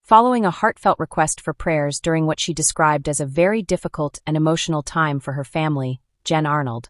following a heartfelt request for prayers during what she described as a very difficult and emotional time for her family. Arnold,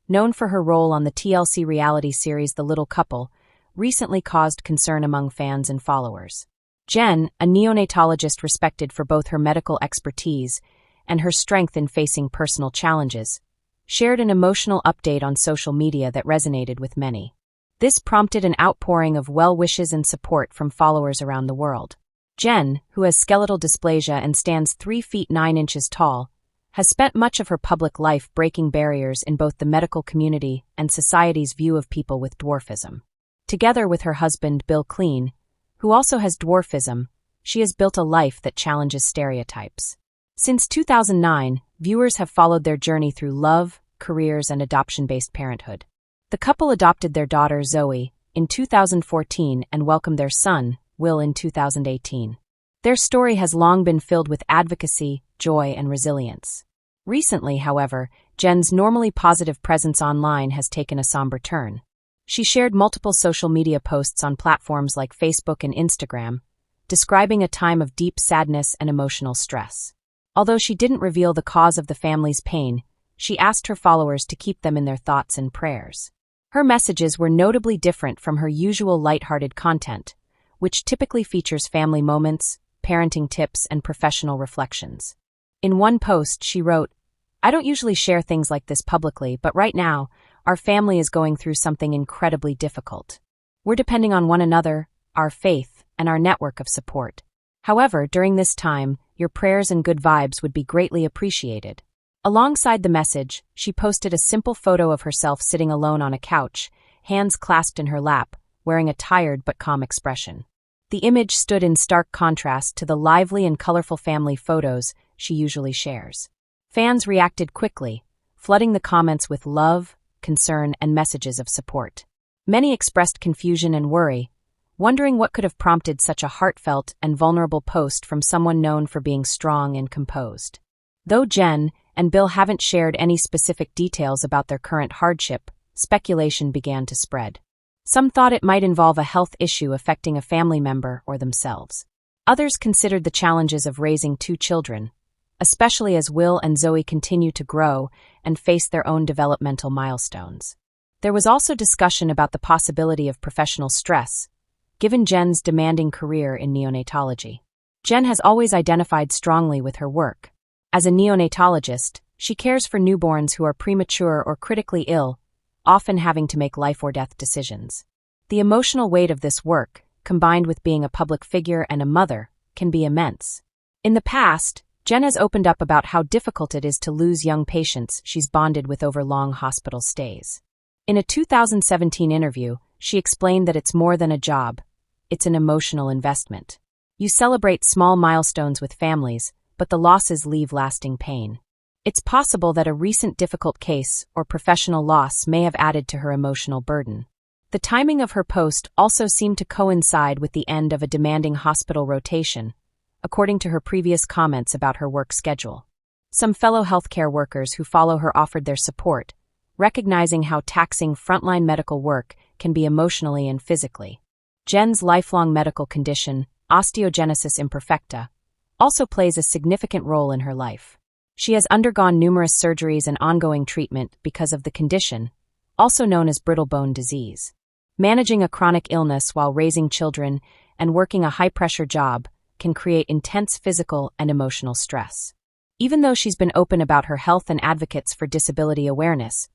known for her role on the TLC reality series The Little Couple, recently caused concern among fans and followers. Jen, a neonatologist respected for both her medical expertise and her strength in facing personal challenges, shared an emotional update on social media that resonated with many. This prompted an outpouring of well wishes and support from followers around the world. Jen, who has skeletal dysplasia and stands 3 feet 9 inches tall, has spent much of her public life breaking barriers in both the medical community and society's view of people with dwarfism. Together with her husband, Bill Klein, who also has dwarfism, she has built a life that challenges stereotypes. Since 2009, viewers have followed their journey through love, careers, and adoption-based parenthood. The couple adopted their daughter, Zoe, in 2014 and welcomed their son, Will, in 2018. Their story has long been filled with advocacy, joy, and resilience. Recently, however, Jen's normally positive presence online has taken a somber turn. She shared multiple social media posts on platforms like Facebook and Instagram, describing a time of deep sadness and emotional stress. Although she didn't reveal the cause of the family's pain, she asked her followers to keep them in their thoughts and prayers. Her messages were notably different from her usual lighthearted content, which typically features family moments, parenting tips, and professional reflections. In one post, she wrote, "I don't usually share things like this publicly, but right now, our family is going through something incredibly difficult. We're depending on one another, our faith, and our network of support. However, during this time, your prayers and good vibes would be greatly appreciated." Alongside the message, she posted a simple photo of herself sitting alone on a couch, hands clasped in her lap, wearing a tired but calm expression. The image stood in stark contrast to the lively and colorful family photos she usually shares. Fans reacted quickly, flooding the comments with love, concern, and messages of support. Many expressed confusion and worry, wondering what could have prompted such a heartfelt and vulnerable post from someone known for being strong and composed. Though Jen and Bill haven't shared any specific details about their current hardship, speculation began to spread. Some thought it might involve a health issue affecting a family member or themselves. Others considered the challenges of raising 2 children, especially as Will and Zoe continue to grow and face their own developmental milestones. There was also discussion about the possibility of professional stress, given Jen's demanding career in neonatology. Jen has always identified strongly with her work. As a neonatologist, she cares for newborns who are premature or critically ill, often having to make life-or-death decisions. The emotional weight of this work, combined with being a public figure and a mother, can be immense. In the past, Jen has opened up about how difficult it is to lose young patients she's bonded with over long hospital stays. In a 2017 interview, she explained that it's more than a job, it's an emotional investment. You celebrate small milestones with families, but the losses leave lasting pain. It's possible that a recent difficult case or professional loss may have added to her emotional burden. The timing of her post also seemed to coincide with the end of a demanding hospital rotation, according to her previous comments about her work schedule. Some fellow healthcare workers who follow her offered their support, recognizing how taxing frontline medical work can be emotionally and physically. Jen's lifelong medical condition, osteogenesis imperfecta, also plays a significant role in her life. She has undergone numerous surgeries and ongoing treatment because of the condition, also known as brittle bone disease. Managing a chronic illness while raising children and working a high-pressure job can create intense physical and emotional stress. Even though she's been open about her health and advocates for disability awareness,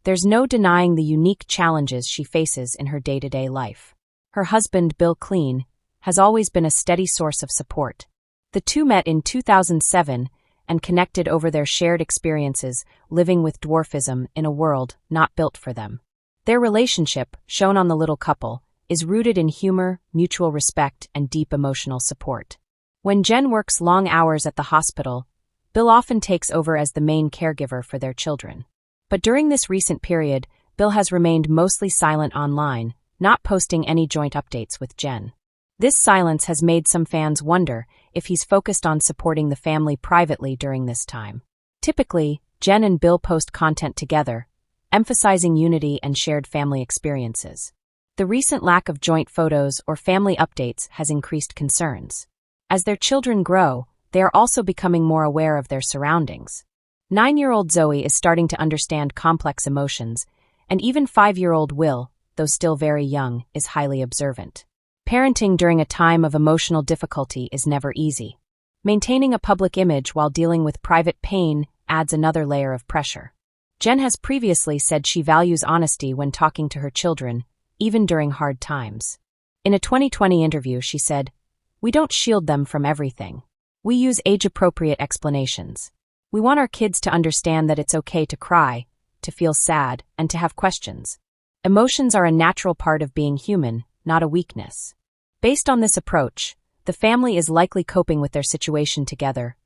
there's no denying the unique challenges she faces in her day-to-day life. Her husband, Bill Klein, has always been a steady source of support. The two met in 2007 and connected over their shared experiences living with dwarfism in a world not built for them. Their relationship, shown on The Little Couple, is rooted in humor, mutual respect, and deep emotional support. When Jen works long hours at the hospital, Bill often takes over as the main caregiver for their children. But during this recent period, Bill has remained mostly silent online, not posting any joint updates with Jen. This silence has made some fans wonder if he's focused on supporting the family privately during this time. Typically, Jen and Bill post content together, emphasizing unity and shared family experiences. The recent lack of joint photos or family updates has increased concerns. As their children grow, they are also becoming more aware of their surroundings. 9-year-old Zoe is starting to understand complex emotions, and even 5-year-old Will, though still very young, is highly observant. Parenting during a time of emotional difficulty is never easy. Maintaining a public image while dealing with private pain adds another layer of pressure. Jen has previously said she values honesty when talking to her children, even during hard times. In a 2020 interview, she said, "We don't shield them from everything. We use age-appropriate explanations. We want our kids to understand that it's okay to cry, to feel sad, and to have questions. Emotions are a natural part of being human, not a weakness." Based on this approach, the family is likely coping with their situation together,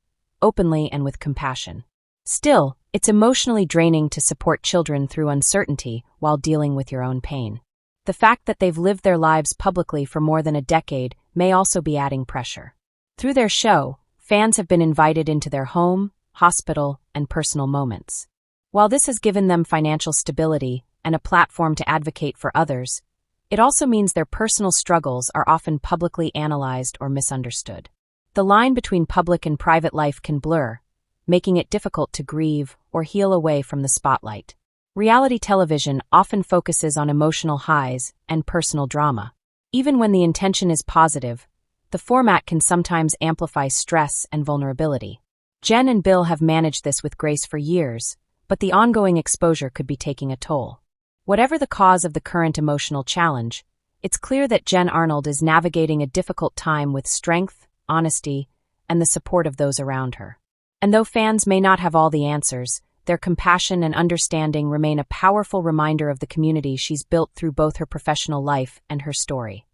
openly and with compassion. Still, it's emotionally draining to support children through uncertainty while dealing with your own pain. The fact that they've lived their lives publicly for more than a decade may also be adding pressure. Through their show, fans have been invited into their home, hospital, and personal moments. While this has given them financial stability and a platform to advocate for others, it also means their personal struggles are often publicly analyzed or misunderstood. The line between public and private life can blur, making it difficult to grieve or heal away from the spotlight. Reality television often focuses on emotional highs and personal drama. Even when the intention is positive, the format can sometimes amplify stress and vulnerability. Jen and Bill have managed this with grace for years, but the ongoing exposure could be taking a toll. Whatever the cause of the current emotional challenge, it's clear that Jen Arnold is navigating a difficult time with strength, honesty, and the support of those around her. And though fans may not have all the answers, their compassion and understanding remain a powerful reminder of the community she's built through both her professional life and her story.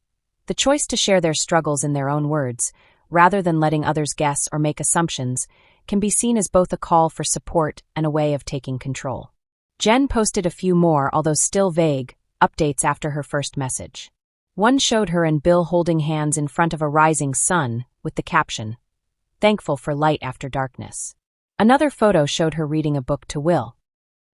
The choice to share their struggles in their own words, rather than letting others guess or make assumptions, can be seen as both a call for support and a way of taking control. Jen posted a few more, although still vague, updates after her first message. One showed her and Bill holding hands in front of a rising sun, with the caption, "Thankful for light after darkness." Another photo showed her reading a book to Will.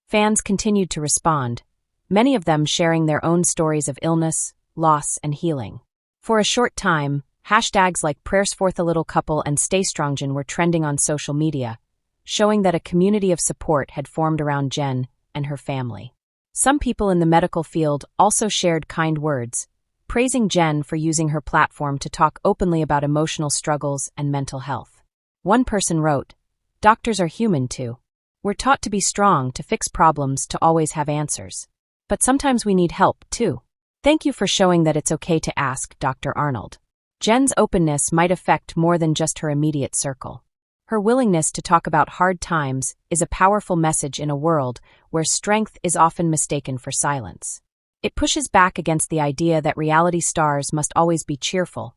Fans continued to respond, many of them sharing their own stories of illness, loss, and healing. For a short time, hashtags like #PrayersForTheLittleCouple and StayStrongJen were trending on social media, showing that a community of support had formed around Jen and her family. Some people in the medical field also shared kind words, praising Jen for using her platform to talk openly about emotional struggles and mental health. One person wrote, "Doctors are human too. We're taught to be strong, to fix problems, to always have answers. But sometimes we need help too. Thank you for showing that it's okay to ask, Dr. Arnold." Jen's openness might affect more than just her immediate circle. Her willingness to talk about hard times is a powerful message in a world where strength is often mistaken for silence. It pushes back against the idea that reality stars must always be cheerful,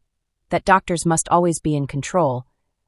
that doctors must always be in control,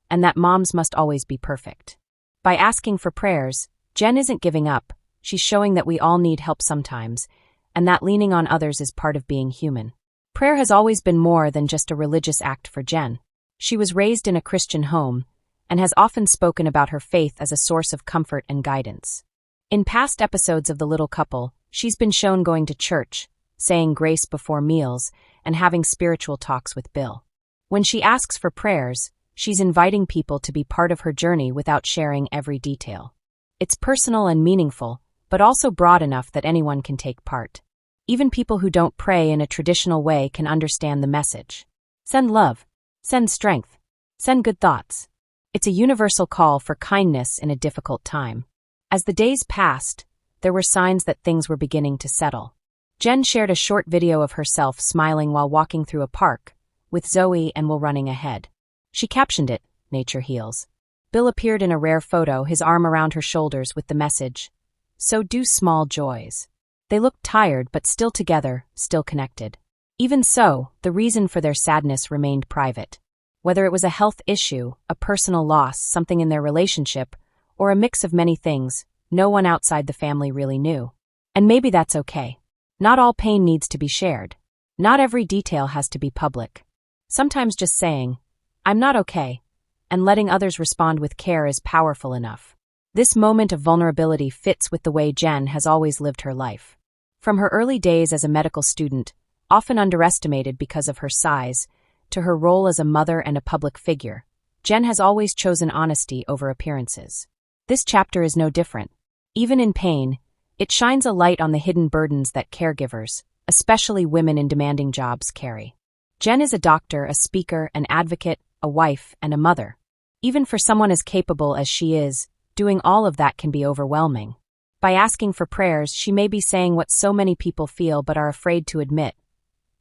and that moms must always be perfect. By asking for prayers, Jen isn't giving up, she's showing that we all need help sometimes, and that leaning on others is part of being human. Prayer has always been more than just a religious act for Jen. She was raised in a Christian home, and has often spoken about her faith as a source of comfort and guidance. In past episodes of The Little Couple, she's been shown going to church, saying grace before meals, and having spiritual talks with Bill. When she asks for prayers, she's inviting people to be part of her journey without sharing every detail. It's personal and meaningful, but also broad enough that anyone can take part. Even people who don't pray in a traditional way can understand the message. Send love. Send strength. Send good thoughts. It's a universal call for kindness in a difficult time. As the days passed, there were signs that things were beginning to settle. Jen shared a short video of herself smiling while walking through a park, with Zoe and Will running ahead. She captioned it, "Nature heals." Bill appeared in a rare photo, his arm around her shoulders with the message, "So do small joys." They looked tired but still together, still connected. Even so, the reason for their sadness remained private. Whether it was a health issue, a personal loss, something in their relationship, or a mix of many things, no one outside the family really knew. And maybe that's okay. Not all pain needs to be shared. Not every detail has to be public. Sometimes just saying, "I'm not okay," and letting others respond with care is powerful enough. This moment of vulnerability fits with the way Jen has always lived her life. From her early days as a medical student, often underestimated because of her size, to her role as a mother and a public figure, Jen has always chosen honesty over appearances. This chapter is no different. Even in pain, it shines a light on the hidden burdens that caregivers, especially women in demanding jobs, carry. Jen is a doctor, a speaker, an advocate, a wife, and a mother. Even for someone as capable as she is, doing all of that can be overwhelming. By asking for prayers, she may be saying what so many people feel but are afraid to admit.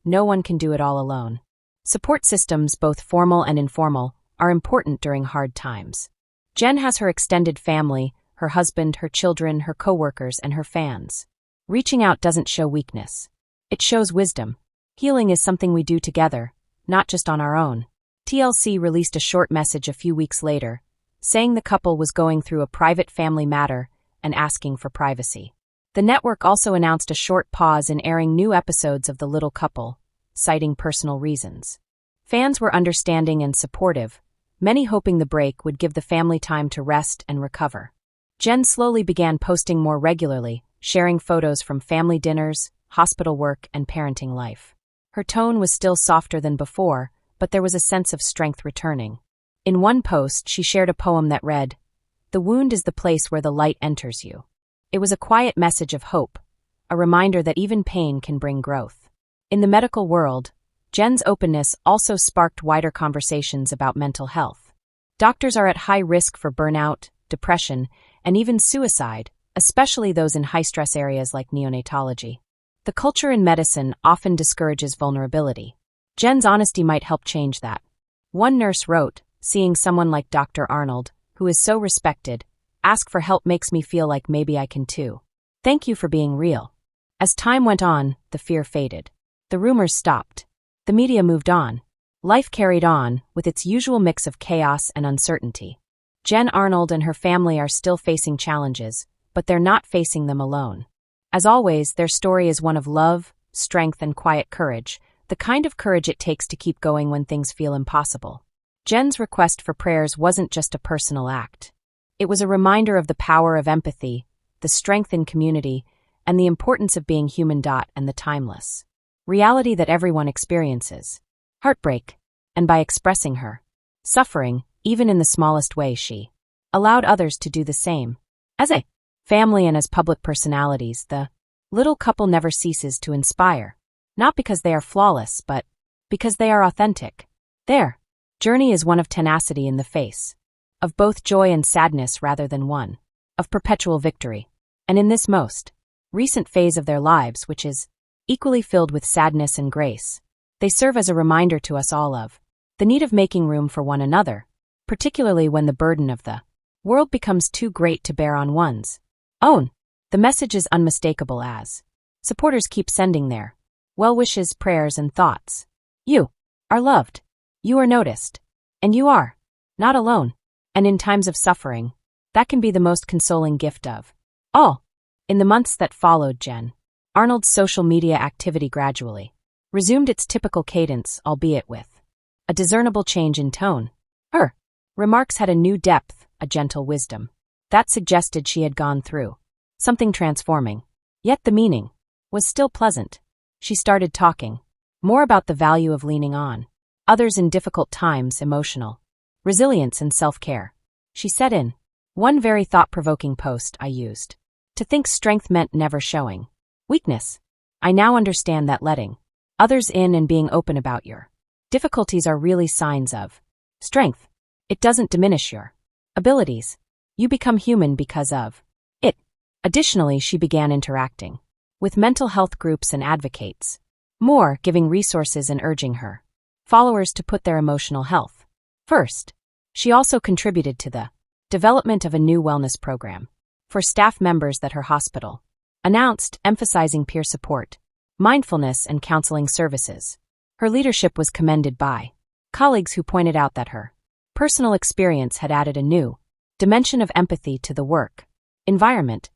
No one can do it all alone. Support systems, both formal and informal, are important during hard times. Jen has her extended family, her husband, her children, her coworkers, and her fans. Reaching out doesn't show weakness. It shows wisdom. Healing is something we do together, not just on our own. TLC released a short message a few weeks later, saying the couple was going through a private family matter and asking for privacy. The network also announced a short pause in airing new episodes of The Little Couple, citing personal reasons. Fans were understanding and supportive, many hoping the break would give the family time to rest and recover. Jen slowly began posting more regularly, sharing photos from family dinners, hospital work, and parenting life. Her tone was still softer than before, but there was a sense of strength returning. In one post, she shared a poem that read, "The wound is the place where the light enters you." It was a quiet message of hope, a reminder that even pain can bring growth. In the medical world, Jen's openness also sparked wider conversations about mental health. Doctors are at high risk for burnout, depression, and even suicide, especially those in high-stress areas like neonatology. The culture in medicine often discourages vulnerability. Jen's honesty might help change that. One nurse wrote, "Seeing someone like Dr. Arnold, who is so respected, ask for help makes me feel like maybe I can too. Thank you for being real." As time went on, the fear faded. The rumors stopped. The media moved on. Life carried on, with its usual mix of chaos and uncertainty. Jen Arnold and her family are still facing challenges, but they're not facing them alone. As always, their story is one of love, strength, and quiet courage, the kind of courage it takes to keep going when things feel impossible. Jen's request for prayers wasn't just a personal act. It was a reminder of the power of empathy, the strength in community, and the importance of being human. And the timeless reality that everyone experiences. Heartbreak. And by expressing her suffering, even in the smallest way, she allowed others to do the same. As a family and as public personalities, the little couple never ceases to inspire. Not because they are flawless, but because they are authentic. Their journey is one of tenacity in the face of both joy and sadness rather than one of perpetual victory. And in this most recent phase of their lives, which is equally filled with sadness and grace, they serve as a reminder to us all of the need of making room for one another, particularly when the burden of the world becomes too great to bear on one's own. The message is unmistakable as supporters keep sending their well wishes, prayers, and thoughts. You are loved. You are noticed. And you are not alone. And in times of suffering, that can be the most consoling gift of all. In the months that followed, Jen Arnold's social media activity gradually resumed its typical cadence, albeit with a discernible change in tone. Her remarks had a new depth, a gentle wisdom that suggested she had gone through something transforming. Yet the meaning was still pleasant. She started talking more about the value of leaning on others in difficult times, emotional resilience, and self-care. She said in one very thought-provoking post I used to think strength meant never showing weakness. I now understand that letting others in and being open about your difficulties are really signs of strength. It doesn't diminish your abilities. You become human because of it. Additionally, she began interacting with mental health groups and advocates more, giving resources and urging her followers to put their emotional health first. She also contributed to the development of a new wellness program for staff members that her hospital announced, emphasizing peer support, mindfulness, and counseling services. Her leadership was commended by colleagues who pointed out that her personal experience had added a new dimension of empathy to the work environment.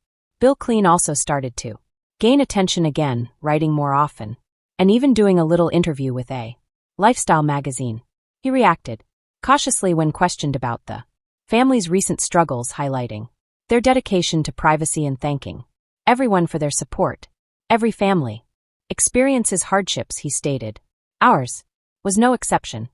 Klein also started to gain attention again, writing more often, and even doing a little interview with a lifestyle magazine. He reacted cautiously when questioned about the family's recent struggles, highlighting their dedication to privacy and thanking everyone for their support. Every family experiences hardships, he stated. Ours was no exception.